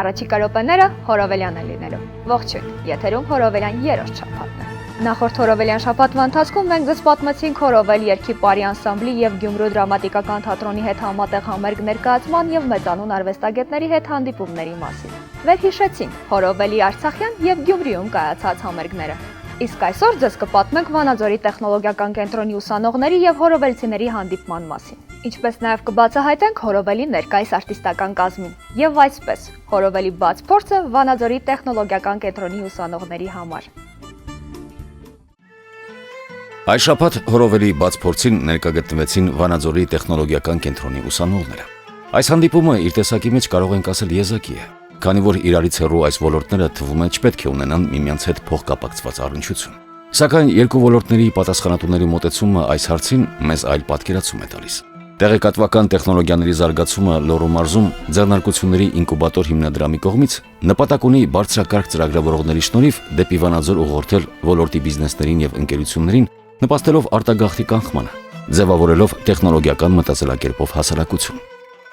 Առաջիկա րոպեները Հորովելյանը լինելու։ Ողջույն, եթերում Հորովելյան երրորդ շաբաթն է։ Նախորդ Հորովելյան շաբաթվա ընթացքում մենք ձեզ պատմեցինք Հորովել երգի պարի անսամբլի եւ Գյումրու դրամատիկական թատրոնի հետ համատեղ համերգ ներկայացման եւ մեծանուն արվեստագետների հետ հանդիպումների մասին։ Վերհիշեցինք Հորովելի Արցախյան եւ Գյումրիում կայացած համերգները։ Իսկ այսօր ձեզ կպատմենք Վանաձորի տեխնոլոգիական կենտրոնի ուսանողների եւ հորովելցիների հանդիպման մասին։ Ինչպես նաեւ կբացահայտենք Հորովելի ներկայիս արտիստական կազմին։ Եվ այսպես, Հորովելի բաց փորձը Վանաձորի տեխնոլոգիական կենտրոնի ուսանողների համար։ Այս շաբաթ Հորովելի բաց փորձին ներկայացվեցին Վանաձորի տեխնոլոգիական կենտրոնի ուսանողները։ Այս հանդիպումը իր տեսակի մեջ կարող ենք ասել եզակի է, քանի որ իրարից հեռու այս ոլորտները թվում է չպետք է ունենան միմյանց հետ փոխկապակցված առնչություն։ Սակայն երկու ոլորտների պատասխանատուների մոտեցումը այս հարցին մեզ այլ պատկերացում է տալիս։ Տեղեկատվական տեխնոլոգիաների զարգացումը Լոռու մարզում ձեռնարկությունների ինկուբատոր հիմնադրամի կողմից նպատակ ունի բարձրակարգ ծրագրավորողների շնորհիվ դեպի Վանաձոր ուղղորդել ոլորտի բիզնեսներին եւ ընկերություններին, նպաստելով արտագաղթի կանխմանը, ձևավորելով տեխնոլոգիական մտածելակերպով հասարակություն։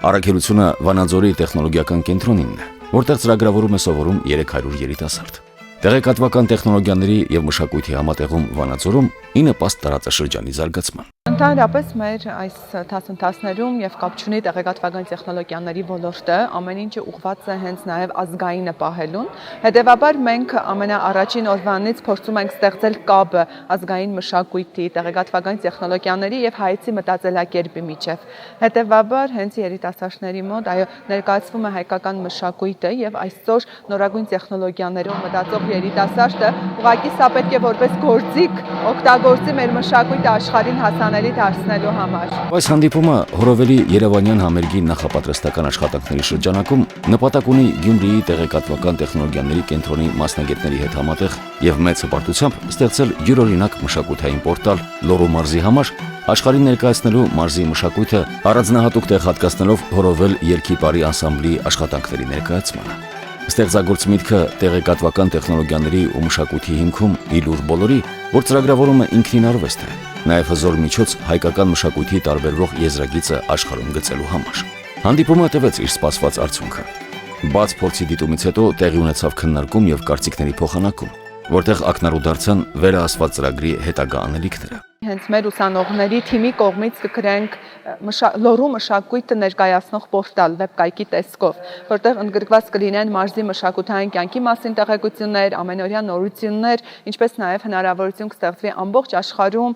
Առաքելությունը Վանաձորի տեխնոլոգիական կենտրոնինն է, որտեղ ծրագրավորում է սովորում 300 երիտասարդ։ Տեղեկատվական տեխնոլոգիաների եւ մշակույթի համատեղում Վանաձորում ի նպաստ տարածաշրջանի զարգացման։ Ընդհանրապես մեր այս դասընթացներում եւ կապ չունի տեղեկատվական տեխնոլոգիաների ոլորտը, ամեն ինչը ուղղված է հենց նաեւ ազգայինը պահելուն։ Հետևաբար մենք ամենաառաջին օրվանից փորձում ենք ստեղծել կապը ազգային մշակույթի, տեղեկատվական տեխնոլոգիաների եւ հայեցի մտածելակերպի միջեւ։ Հետևաբար հենց երիտասարդների մոտ ներկայացվում է հայկական մշակույթը եւ այսօր նորագույն տեխնոլոգիաներով մտածող երիտասարդը ուղղակի սա պետք է որպես գործիք օգտագործի մեր մշակույթը աշխարհին հասանելի դարձնելու համար։ Այս հանդիպումը Հորովելի Երևանյան համերգի նախապատրաստական աշխատանքների շրջանակում նպատակ ունի Գյումրիի տեղեկատվական տեխնոլոգիաների կենտրոնի մասնագետների հետ համատեղ եւ մեծ հպարտությամբ ստեղծել յուրօրինակ մշակութային պորտալ Լոռու մարզի համար, աշխարհին ներկայացնելու մարզի մշակույթը առանձնահատուկ տեղ հատկացնելով Հորովել երգի պարի անսամբլի աշխատանքների ներկայացմանը։ Ստեղծագործ միտքը տեղեկատվական տեխնոլոգիաների ու մշակույթի հիմքում իլուր բոլորի, որ ծրագրավորումը ինքնին արվեստ է, նաև հզոր միջոց հայկական մշակույթի տարբերվող եզրագիծը աշխարհում գծելու համար։ Հանդիպումը տվեց իր սպասված արդյունքը։ Բաց փորձի դիտումից հետո տեղի ունեցավ քննարկում եւ կարծիքների փոխանակում, որտեղ ակնառու դարձան վերահասված ծրագրի հետագա անելիքները։ Հենց մեր ուսանողների թիմի կողմից կգրենք Լոռու մշակույթը ներկայացնող պորտալ վեբկայքի տեսքով, որտեղ ընդգրկված կլինեն մարզի մշակութային կյանքի մասին տեղեկություններ, ամենօրյա նորություններ, ինչպես նաև հնարավորություն կստեղծվի ամբողջ աշխարհում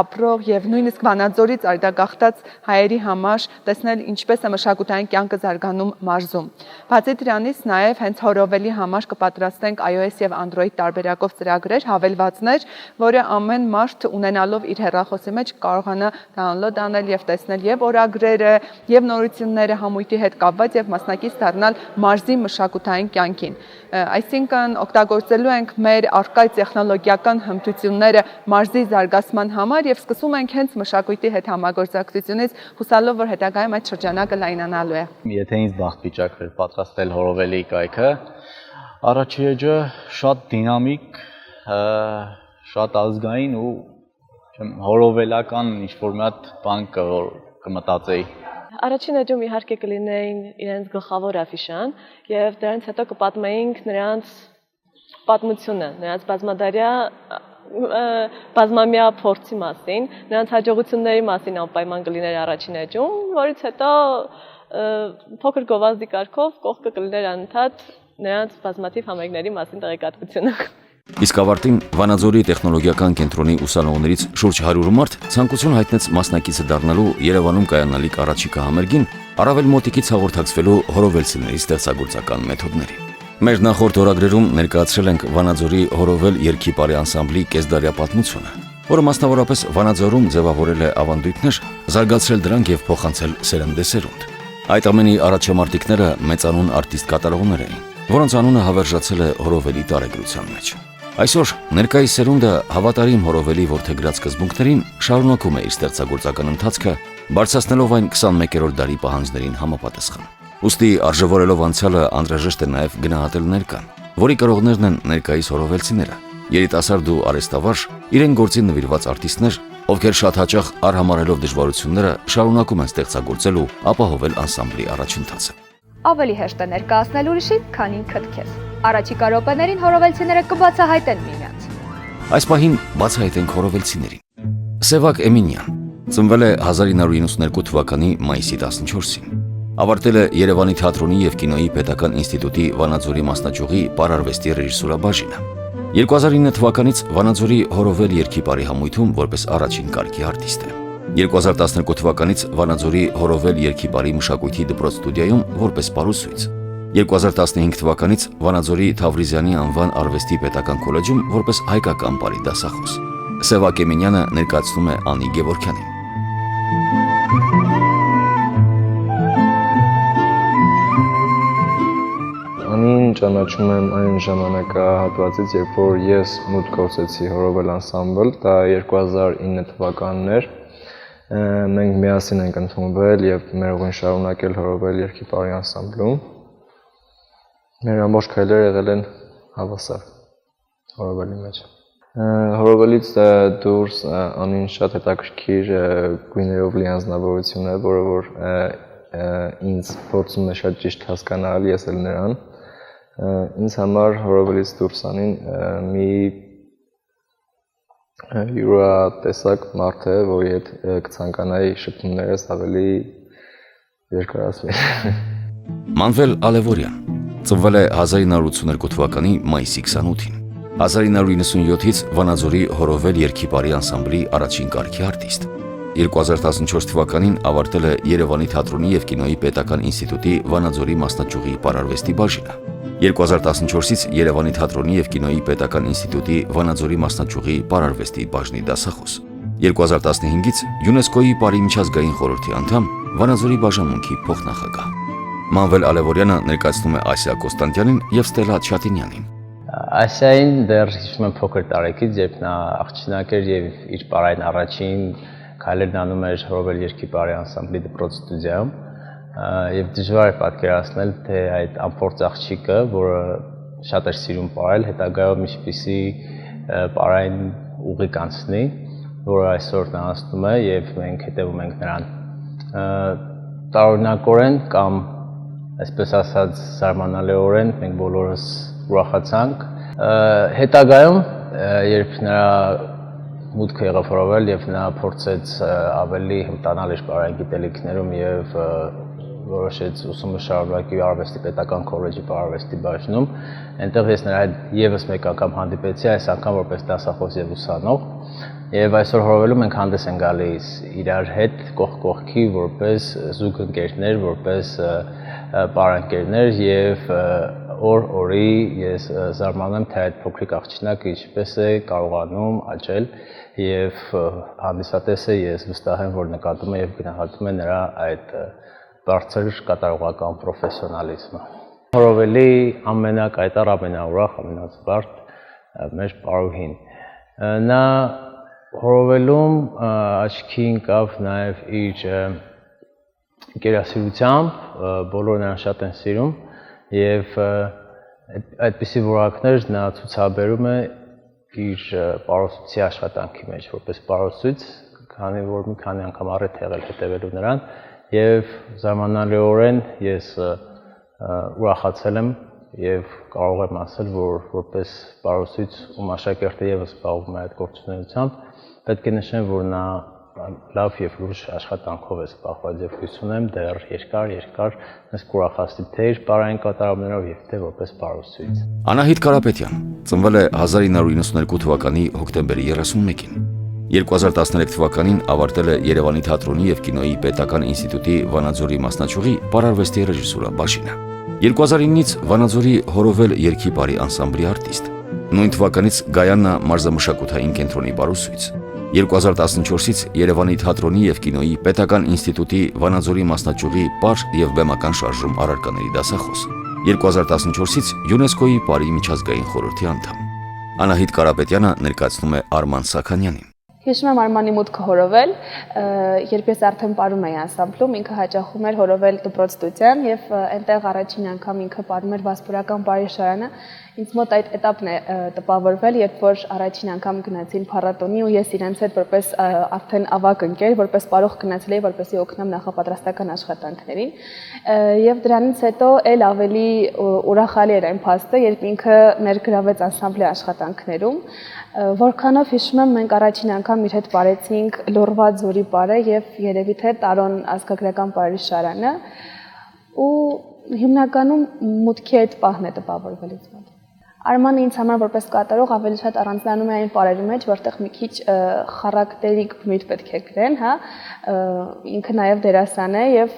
ապրող եւ նույնիսկ Վանաձորից արձակախտած հայերի համար տեսնել ինչպես է մշակութային կյանքը զարգանում մարզում։ Բացի դրանից նաև հենց Հորովելի համար կպատրաստենք iOS եւ Android տարբերակով ծրագրեր, հավելվածներ, որը ամեն մարդ ունենալով իր հեռախոսի մեջ կարողանա դաունլոդ անել եւ տեսնել եւ օրագրերը եւ նորությունները համույթի հետ կապված եւ մասնակից դառնալ մարզի մշակութային կյանքին։ Այսինքն օգտագործելու ենք մեր առկա տեխնոլոգիական հմտությունները մարզի զարգացման համար եւ սկսում ենք հենց մշակույթի հետ համագործակցությունից, հուսալով որ հետագայում այդ շրջանակը լայնանալու է։ Եթե ինձ բախտ վիճակվեր պատրաստել Հորովելի կայքը, առաջի էջը շատ դինամիկ, շատ ազգային ու հորովելական ինչ-որ մի հատ բան կմտածեի։ Առաջին էջում իհարկե կլինեին իրենց գլխավոր աֆիշան եւ դրանից հետո կպատմեինք նրանց պատմությունը, նրանց բազմադարյա բազմամյա փորձի մասին, նրանց հաջողությունների մասին անպայման կլիներ առաջին էջում, որից հետո փոքր գովազդի կարգով կողքը կլիներ անընդհատ նրանց բազմաթիվ համերգների մասին տեղեկատվությունը։ Իսկ ավարտին Վանաձորի տեխնոլոգիական կենտրոնի ուսանողներից շուրջ 100 մարդ ցանկություն հայտնեց մասնակիցը դառնալու Երևանում կայանալիք առաջիկա համերգին, առավել մոտիկից հաղորդակցվելու հորովելցիների ստեղծագործական մեթոդների։ Մեր նախորդ օրագրերում ներկայացրել ենք Վանաձորի Հորովել երգի պարի անսամբլի կեսդարյա պատմությունը, որը մասնավորապես Վանաձորում ձևավորել է ավանդույթներ, զարգացրել դրանք եւ փոխանցել սերնդեսերունդ։ Այդ ամենի առաջամարտիկները մեծանուն արտիստ կատարողներ էին, որոնց անունը հավերժացել է Հորովելի տարեգրության մեջ։ Այսօր ներկայիս սերունդը հավատարիմ Հորովելի որդեգրած սկզբունքներին շարունակում է իր ստեղծագործական ընթացքը, բարձրացնելով այն 21-րդ դարի պահանջներին համապատասխան։ Ուստի արժևորելով անցյալը անհրաժեշտ է նաև գնահատել ներկան, որի կրողներն են ներկայիս հորովելցիները, երիտասարդ ու արհեստավարժ, իրեն գործին նվիրված արտիստներ, ովքեր շատ հաճախ արհամարելով դժվարությունները շարունակում են ստեղծագործել ու ապահովել անսամբլի առաջընթացը։ Ավելի հեշտ է ներկայացնել ուրիշին, քան ինքդ քեզ։ Առաջիկա րոպեներին հորովելցիները կբացահայտեն միմյանց։ Այս պահին բացահայտենք հորովելցիներին։ Սևակ Էմինյան ծնվել է 1992 թվականի մայիսի 14-ին։ Ավարտել է Երևանի թատրոնի եւ կինոյի պետական ինստիտուտի Վանաձորի մասնաճյուղի պարարվեստի ռեժիսուրաբաժինը։ 2009 թվականից Վանաձորի հորովել երգիպարի համույթում որպես առաջին կարգի արտիստ է։ 2012 թվականից Վանաձորի հորովել երգիպարի մշակույթի դպրոց ստուդիայում որպես պարուսույց։ 2015 թվականից Վանաձորի Թավրիզյանի անվան արվեստի պետական քոլեջում որպես հայկական պարի դասախոս։ Սևակ Էմինյանը ներկայացնում է Անի Գևորգյանին։ Անին ճանաչում եմ այն ժամանակահատվածից, երբ որ ես մուտք գործեցի հորովել անսամբլ, դա 2009 թվականն էր։ Մենք միասին ենք ընդունվել եւ մեր ուղին շարունակել հորովել երգիպարի անսամբլում։ Մեր ամբողջ քայլերը եղել են հավասար հորովելի մեջ։ Հորովելից դուրս Անին շատ հետաքրքիր գույներով լի անձնավորություն է, որը որ ինձ փորձում է շատ ճիշտ հասկանալ, ես էլ նրան։ Ինձ համար հորովելից դուրս Անին մի յուրատեսակ մարդ է, որի հետ կցանկանայի շփումներս ավելի երկարացնել։ Մանվել Ալևորյան ծնվել է 1982 թվականի մայիսի 28-ին։ 1997-ից Վանաձորի հորովել երգիպարի անսամբլի առաջին կարգի արտիստ։ 2014 թվականին ավարտել է Երևանի թատրոնի եւ կինոյի պետական ինստիտուտի Վանաձորի մասնաճյուղի պարարվեստի բաժինը։ 2014-ից Երևանի թատրոնի եւ կինոյի պետական ինստիտուտի Վանաձորի մասնաճյուղի պարարվեստի բաժնի դասախոս։ 2015-ից ՅՈՒՆԵՍԿՕ-ի Պարի միջազգային խորհրդի անդամ, Վանաձորի բաժանմունքի փոխնախագահ։ Մանվել Ալևորյանը ներկայացնում է Ասիա Կոստանտյանին եւ Ստելա Չատինյանին։ Ասիային դեռ հիշում եմ փոքր տարեկից, երբ նա աղջնակ էր եւ իր պարային առաջին քայլերն անում էր հորովել երգիպարի անսամբլի դպրոց ստուդիայում եւ դժվար է պատկերացնել, թե այդ ամփորձ աղջիկը, որը շատ էր սիրում պարել, հետագայում ինչպիսի պարային ուղի կանցնի, որը այսօր նա անցնում է եւ մենք հետեւում ենք նրան։ Տարօրինակորեն կամ այսպես ասած զարմանալիորեն մենք բոլորս ուրախացանք։ Հետագայում, երբ նրա մուտքը եղավ հորովել եւ նա փորձեց ավելի հմտանալ իր պարային գիտելիքներում եւ որոշեց ուսումը շարունակի արվեստի պետական քոլեջի պարարվեստի բաժնում, այնտեղ ես նրա հետ եւս մեկ անգամ հանդիպեցի, այս անգամ որպես դասախոս եւ ուսանող, եւ այսօր հորովելում մենք հանդես են գալիս իրար հետ կողք կողքի որպես զուգընկերներ, որպես պարանկերներ եւ օր-օրի ես զարմանում եմ, թե այդ փոքրիկ աղջնակը ինչպես է կարողանում աճել եւ հանդիսատեսը ես վստահ եմ, որ նկատում է եւ գնահատում է նրա այդ բարձր կատարողական պրոֆեսիոնալիզմը։ Հորովելի ամենակայտառ, ամենաուրախ, ամենազվարթ մեր պարուհին։ Նա հորովելում աչքի ընկավ նաեւ իր գերասիրությամբ, բոլորը նրան շատ են սիրում եւ այդպիսի որակներ նա ցուցաբերում է իր պարուսուցի աշխատանքի մեջ որպես պարուսույց, քանի որ մի քանի անգամ առիթ եղել հետևելու նրան եւ զարմանալիորեն ես ուրախացել եմ եւ կարող եմ ասել, որ որպես պարուսույց ում աշակերտը եւս զբաղվում է այդ գործունեությամբ, պետք է նշեմ, որ նա լավ եւ լուրջ աշխատանքով է զբաղված եւ հույս ունեմ դեռ երկար մեզ կուրախացնի թե իր պարային կատարումներով եւ թե որպես պարուսույց։ Անահիտ Կարապետյան ծնվել է 1992 թվականի հոկտեմբերի 31-ին։ 2013 թվականին ավարտել է Երևանի թատրոնի եւ կինոյի պետական ինստիտուտի Վանաձորի մասնաճյուղի պարարվեստի ռեժիսուրաբաժինը։ 2009-ից Վանաձորի հորովել երգիպարի անսամբլի արտիստ։ Նույն թվականից Գայաննա մարզամշակութային կենտրոնի պարուսույց։ 2014-ից Երևանի թատրոնի եւ կինոյի պետական ինստիտուտի Վանաձորի մասնաճյուղի պար եւ բեմական շարժում առարկաների դասախոս։ 2014-ից ՅՈՒՆԵՍԿՕ-ի Պարի միջազգային խորհրդի անդամ։ Անահիտ Կարապետյանը ներկայացնում է Արման Սաքանյանին։ Հիշում եմ Արմանի մուտքը հորովել, երբ ես արդեն պարում էի անսամբլում, ինքը հաճախում էր հորովել դպրոց ստուդիան եւ այնտեղ առաջին անգամ ինքը պարում էր վասպուրական պարի շարանը Ինձ մոտ այդ этаպն է տպավորվել, երբ որ առաջին անգամ գնացին փառատոնի ու ես իրենց հետ որպես արդեն ավագ ընկեր, որպես պարող գնացել էի, որպեսզի օգնեմ նախապատրաստական աշխատանքներին։ Եվ դրանից հետո էլ ավելի ուրախալի էր այն փաստը, երբ ինքը ներգրավեց անսամբլի աշխատանքներում, որքանով հիշում եմ մենք առաջին անգամ իր հետ բարեցինք Լորվա ձորի բարը եւ երևի թե Տարոն ազգագրական բարի շարանը ու հիմնականում մուտքի այդ պահն է տպավորվել ինձ մոտ։ Արմանը ինձ համար որպես կատարող ավելի շատ առանձնանում է այն պարերի մեջ, որտեղ մի քիչ խարակտերիկ բնույթ պետք է գրեն, հա, ինքը նաև դերասան է եւ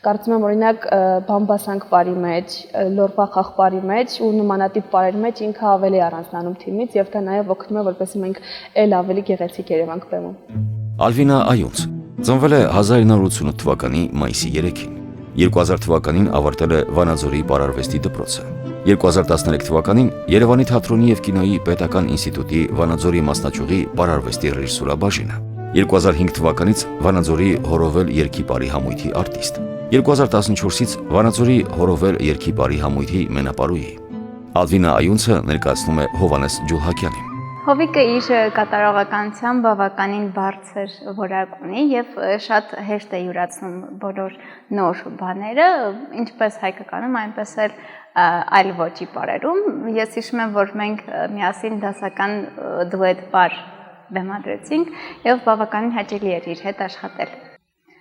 կարծում եմ օրինակ բամբասանք բարի մեջ, լորվա խաղպարի մեջ ու նմանատիպ բարերի մեջ ինքը ավելի առանձնանում թիմից եւ դա նաև օգնում է որպեսզի մենք էլ ավելի գեղեցիկ երևանք բեմում։ Ալվինա Այունց ծնվել է 1988 թվականի մայիսի 3-ին։ 2000 թվականին ավարտել է Վանաձորի պարարվեստի դպրոցը։ 2013 թվականին Երևանի թատրոնի եւ կինոյի պետական ինստիտուտի Վանաձորի մասնաճյուղի պարարվեստի ռեժիսուրաբաժինը։ 2005 թվականից Վանաձորի Հորովել երգի բարի համույթի արտիստ։ 2014-ից Վանաձորի Հորովել երգի բարի համույթի մենապարուհի։ Ալվինա Այունցը ներկայացնում է Հովհաննես Ջուլհակյանին։ Հովիկը իր կատարողականությամբ բավականին բարձր որակ ունի եւ շատ հեշտ է յուրացնում բոլոր նոր բաները, ինչպես հայկականում, այնպես էլ այլ ոճի պարերում։ Ես հիշում եմ, որ մենք միասին դասական դուետ պար բեմադրեցինք եւ բավականին հաճելի էր իր հետ աշխատել։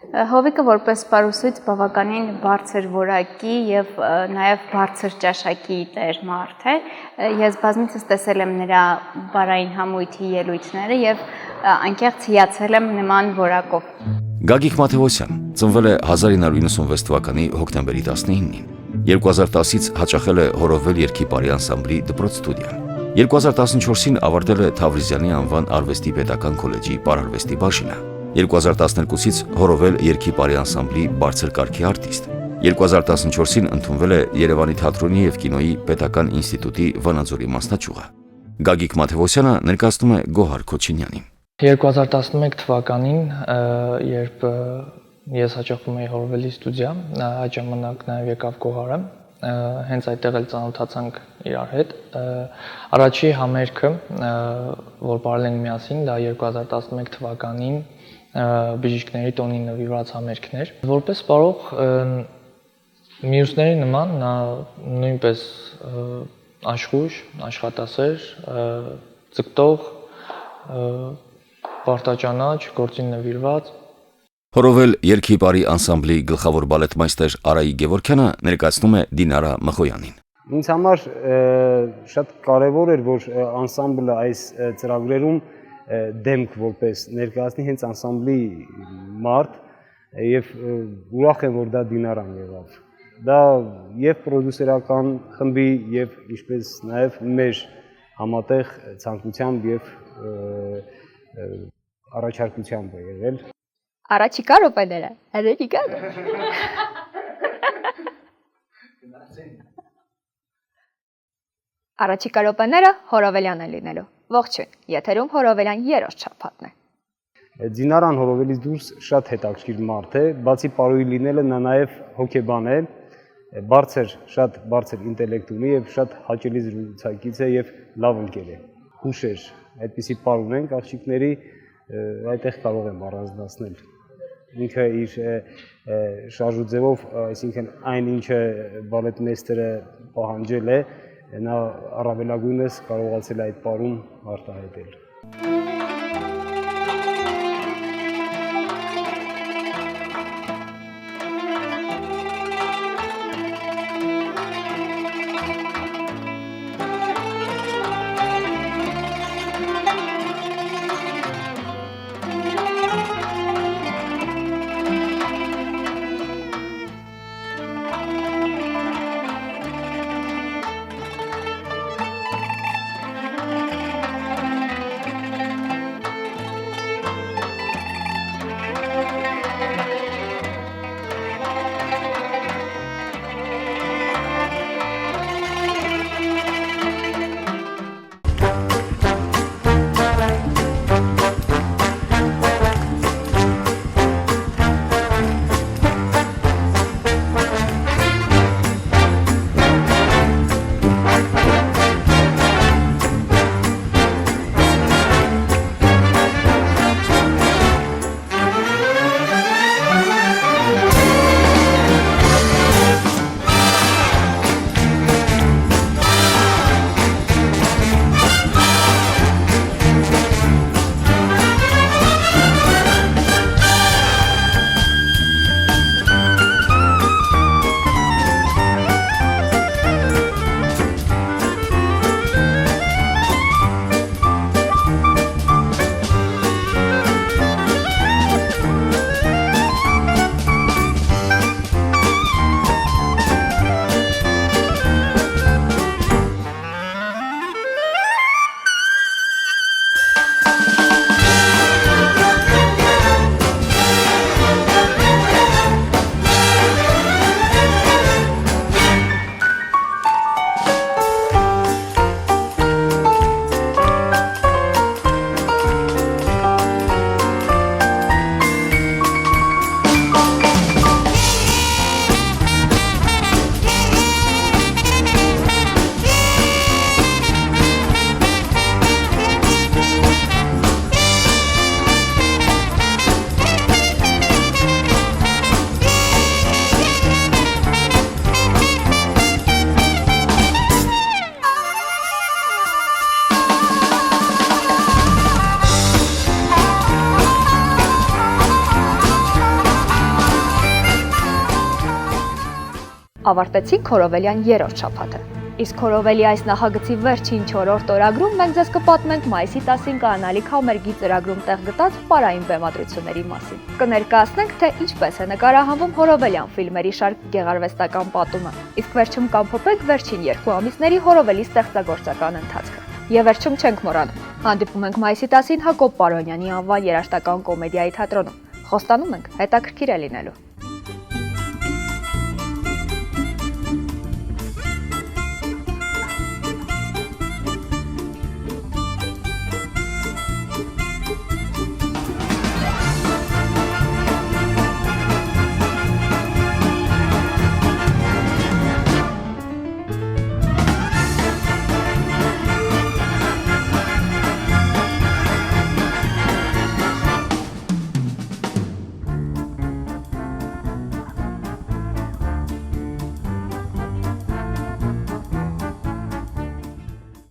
Հովիկը որպես պարուսույց բավականին բարձր որակի եւ նաեւ բարձր ճաշակի տեր մարդ է։ Ես բազմիցս տեսել եմ նրա բարային համույթի ելույթները եւ անկեղծ հիացել եմ նման որակով։ Գագիկ Մաթեոսյան ծնվել է 1996 թվականի հոկտեմբերի 19-ին։ 2010-ից հաճախել է Հորովել երգի բարի անսամբլի դպրոց-ստուդիան։ 2014-ին ավարտել է Թավրիզյանի անվան արվեստի պետական քոլեջի պարարվեստի բաժինը։ 2012-ից Հորովել երգի բարի անսամբլի բարձր կարգի արտիստ։ 2014-ին ընդունվել է Երևանի թատրոնի եւ կինոյի պետական ինստիտուտի Վանաձորի մասնաճյուղը։ Գագիկ Մաթեոսյանը ներկայացնում է Գոհար Քոչինյանին։ 2011 թվականին, երբ ես հաճախում էի Հորովելի ստուդիա, այդ ժամանակ նաև եկավ Գոհարը, հենց այդտեղ էլ ծանոթացանք իրար հետ։ Առաջի համերգը, որ բարել ենք միասին, դա 2011 թվականին բժիշկների տոնին նվիրված համերգն էր։ Որպես պարող մյուսների նման նա նույնպես աշխույժ, աշխատասեր, ձգտող, պարտաճանաչ, գործին նվիրված։ Հորովել երգի բարի անսամբլի գլխավոր բալետմայստեր Արայի Գևորգյանը ներկայացնում է Դինարա Մխոյանին։ Ինձ համար շատ կարևոր էր, որ անսամբլը այս ծրագրերում դեմք որպես ներկայացնի հենց անսամբլի մարդ եւ ուրախ եմ, որ դա Դինարան եղավ։ Դա եւ պրոդյուսերական խմբի եւ ինչպես նաեւ մեր համատեղ ցանկությամբ եւ առաջարկությամբ է եղել։ Առաջիկա րոպեները, հերիկա։ Առաջիկա րոպեները Հորովելյան են լինելու։ Ողջույն, եթերում Հորովելյան երրորդ շաբաթն է։ Դինարան Հորովելից դուրս շատ հետաքրքիր մարդ է, բացի պարոյի լինելը նա նաև հոգեբան է, շատ բարձր ինտելեկտ ունի եւ շատ հաճելի զրուցակից է եւ լավ ընկեր է։ Հուշեր, այդպիսի պար ունենք աղջիկների, այդտեղ կարող եմ առանձնացնել։ Ինքը իր շարժուձևով, այսինքն այն ինչը բալետմեյստերը պահանջել է, նա առավելագույնս կարողացել է այդ պարում արտահայտել։ Ավարտեցինք Խորովելյան 3-րդ շաբաթը։ Իսկ Խորովելի այս նախագծի վերջին 4-րդ օրագրում մենք ձեզ կպատմենք մայիսի 10-ին կայանալիք համերգի ծրագրում տեղ գտած պարային բեմադրությունների մասին։ Կներկայացնենք, թե ինչպես է նկարահանվում Խորովելյան ֆիլմերի շարք գեղարվեստական պատումը։ Իսկ վերջում կամփոփենք վերջին 2 ամիսների Խորովելի ստեղծագործական ընթացքը։ Եվ վերջում չենք մոռանում։ Հանդիպում ենք մայիսի 10-ին Հակոբ Պարոնյանի անվան երաժշտական կոմեդիայի թատրոնում։ Խոստանում ենք հետաքրքիր է լինելու։